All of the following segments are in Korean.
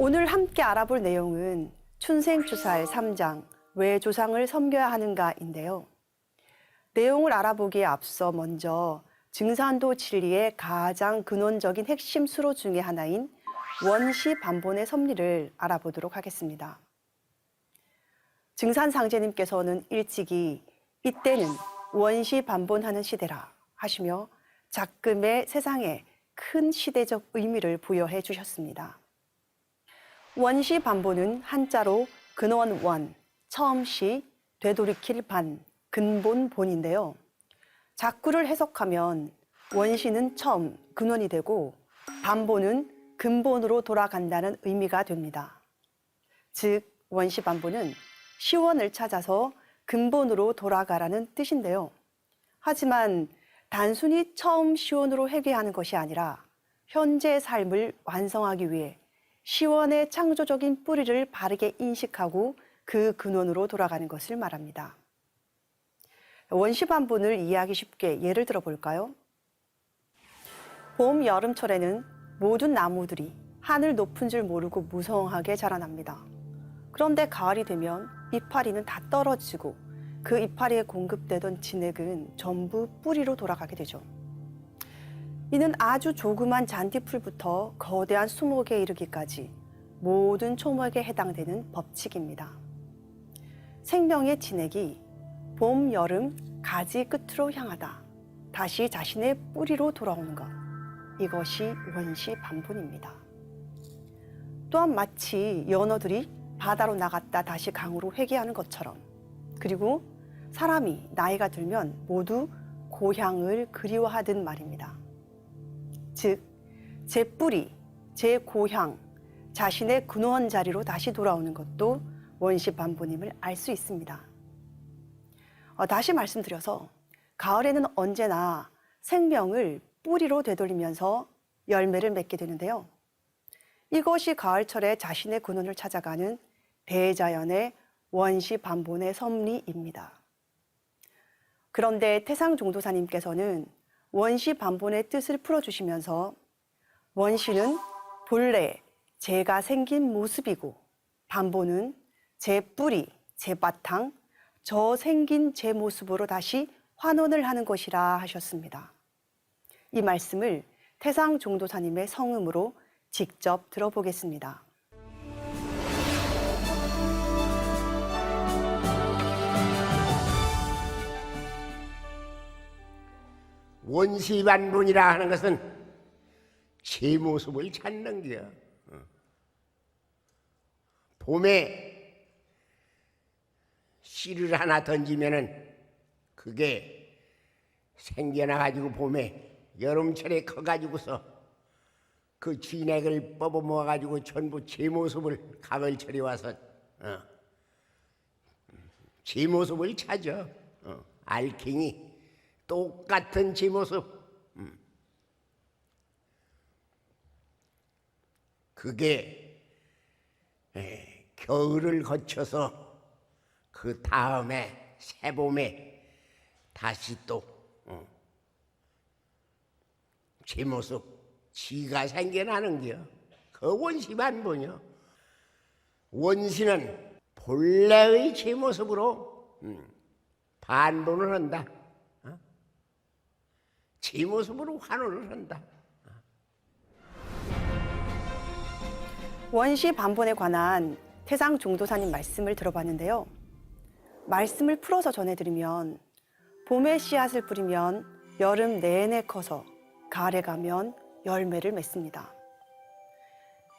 오늘 함께 알아볼 내용은 춘생추사의 3장 왜 조상을 섬겨야 하는가인데요. 내용을 알아보기에 앞서 먼저 증산도 진리의 가장 근원적인 핵심 수로 중의 하나인 원시반본의 섭리를 알아보도록 하겠습니다. 증산상제님께서는 일찍이 이때는 원시반본하는 시대라 하시며 작금의 세상에 큰 시대적 의미를 부여해 주셨습니다. 원시반본은 한자로 근원원, 처음시, 되돌이킬 반, 근본본인데요. 작구를 해석하면 원시는 처음, 근원이 되고 반본은 근본으로 돌아간다는 의미가 됩니다. 즉, 원시반본은 시원을 찾아서 근본으로 돌아가라는 뜻인데요. 하지만 단순히 처음 시원으로 회귀하는 것이 아니라 현재의 삶을 완성하기 위해 시원의 창조적인 뿌리를 바르게 인식하고 그 근원으로 돌아가는 것을 말합니다. 원시반본을 이해하기 쉽게 예를 들어 볼까요? 봄, 여름철에는 모든 나무들이 하늘 높은 줄 모르고 무성하게 자라납니다. 그런데 가을이 되면 이파리는 다 떨어지고 그 이파리에 공급되던 진액은 전부 뿌리로 돌아가게 되죠. 이는 아주 조그만 잔디풀부터 거대한 수목에 이르기까지 모든 초목에 해당되는 법칙입니다. 생명의 진액이 봄, 여름, 가지 끝으로 향하다 다시 자신의 뿌리로 돌아오는 것, 이것이 원시반본입니다. 또한 마치 연어들이 바다로 나갔다 다시 강으로 회귀하는 것처럼, 그리고 사람이 나이가 들면 모두 고향을 그리워하듯 말입니다. 즉, 제 뿌리, 제 고향, 자신의 근원 자리로 다시 돌아오는 것도 원시반본임을 알 수 있습니다. 다시 말씀드려서 가을에는 언제나 생명을 뿌리로 되돌리면서 열매를 맺게 되는데요. 이것이 가을철에 자신의 근원을 찾아가는 대자연의 원시반본의 섭리입니다. 그런데 태상종도사님께서는 원시반본의 뜻을 풀어주시면서 원시는 본래 제가 생긴 모습이고 반본은 제 뿌리, 제 바탕, 저 생긴 제 모습으로 다시 환원을 하는 것이라 하셨습니다. 이 말씀을 태상종도사님의 성음으로 직접 들어보겠습니다. 원시반본이라 하는 것은 제 모습을 찾는 거야. 봄에 씨를 하나 던지면은 그게 생겨나가지고 봄에 여름철에 커가지고서 그 진액을 뽑아 모아가지고 전부 제 모습을 가을철에 와서 제 모습을 찾아. 알갱이 똑같은 제 모습. 그게 겨울을 거쳐서 그 다음에 새봄에 다시 또 제 모습, 지가 생겨나는 겨. 그 원시반본이요. 원시는 본래의 제 모습으로 반본을 한다. 제 모습으로 환원을 한다. 원시반본에 관한 태상종도사님 말씀을 들어봤는데요. 말씀을 풀어서 전해드리면 봄에 씨앗을 뿌리면 여름 내내 커서 가을에 가면 열매를 맺습니다.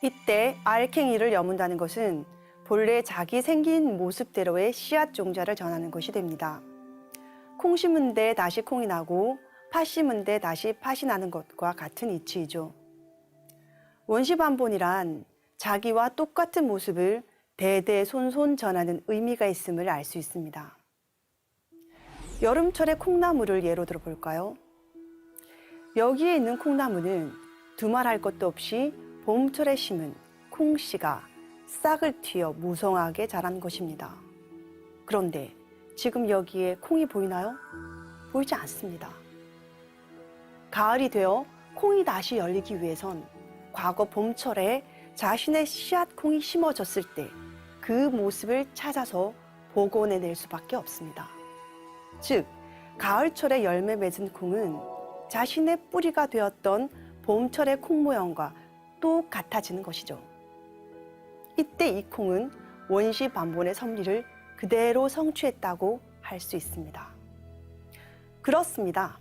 이때 알갱이를 여문다는 것은 본래 자기 생긴 모습대로의 씨앗 종자를 전하는 것이 됩니다. 콩 심은 데 다시 콩이 나고 팥 심은 데 다시 팥이 나는 것과 같은 이치이죠. 원시반본이란 자기와 똑같은 모습을 대대손손 전하는 의미가 있음을 알 수 있습니다. 여름철의 콩나물을 예로 들어볼까요? 여기에 있는 콩나무는 두말할 것도 없이 봄철에 심은 콩씨가 싹을 틔어 무성하게 자란 것입니다. 그런데 지금 여기에 콩이 보이나요? 보이지 않습니다. 가을이 되어 콩이 다시 열리기 위해선 과거 봄철에 자신의 씨앗콩이 심어졌을 때 그 모습을 찾아서 복원해낼 수밖에 없습니다. 즉, 가을철에 열매 맺은 콩은 자신의 뿌리가 되었던 봄철의 콩 모양과 똑같아지는 것이죠. 이때 이 콩은 원시 반본의 섭리를 그대로 성취했다고 할 수 있습니다. 그렇습니다.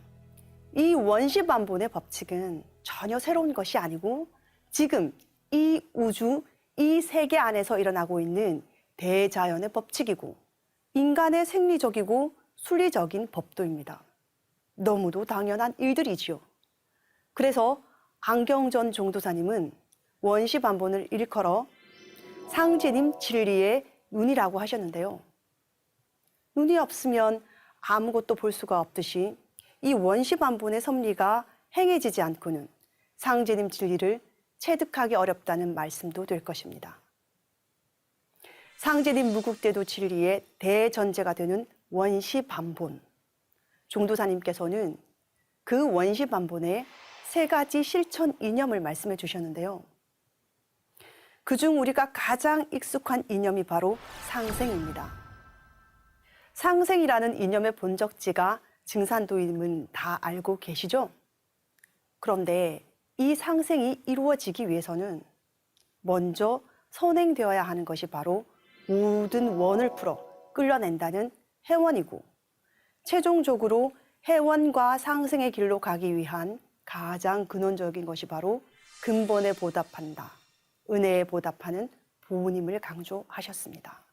이 원시 반본의 법칙은 전혀 새로운 것이 아니고 지금 이 우주, 이 세계 안에서 일어나고 있는 대자연의 법칙이고 인간의 생리적이고 순리적인 법도입니다. 너무도 당연한 일들이지요. 그래서 안경전 종도사님은 원시 반본을 일컬어 상제님 진리의 눈이라고 하셨는데요. 눈이 없으면 아무것도 볼 수가 없듯이 이 원시 반본의 섭리가 행해지지 않고는 상제님 진리를 체득하기 어렵다는 말씀도 될 것입니다. 상제님 무국대도 진리의 대전제가 되는 원시 반본. 종도사님께서는 그 원시 반본의 세 가지 실천 이념을 말씀해 주셨는데요. 그중 우리가 가장 익숙한 이념이 바로 상생입니다. 상생이라는 이념의 본적지가 증산도임은 다 알고 계시죠? 그런데 이 상생이 이루어지기 위해서는 먼저 선행되어야 하는 것이 바로 모든 원을 풀어 끌어낸다는 해원이고 최종적으로 해원과 상생의 길로 가기 위한 가장 근원적인 것이 바로 근본에 보답한다, 은혜에 보답하는 보훈임을 강조하셨습니다.